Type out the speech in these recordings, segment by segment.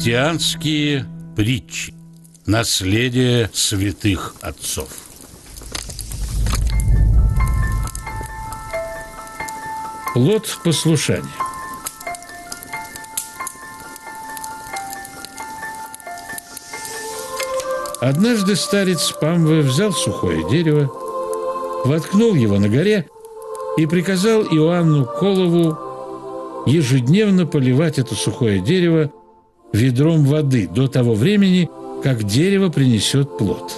Христианские притчи. Наследие святых отцов. Плод послушания. Однажды старец Памвы взял сухое дерево, воткнул его на горе и приказал Иоанну Колову ежедневно поливать это сухое дерево ведром воды до того времени, как дерево принесет плод.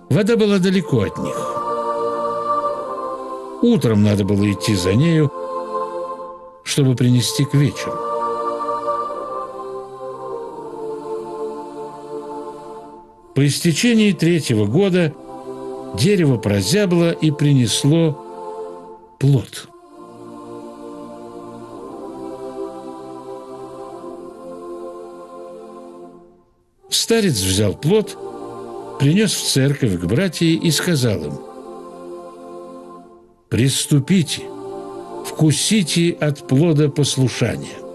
Вода была далеко от них. Утром надо было идти за нею, чтобы принести к вечеру. По истечении 3-го года дерево прозябло и принесло плод. Старец взял плод, принес в церковь к братьям и сказал им: «Приступите, вкусите от плода послушания».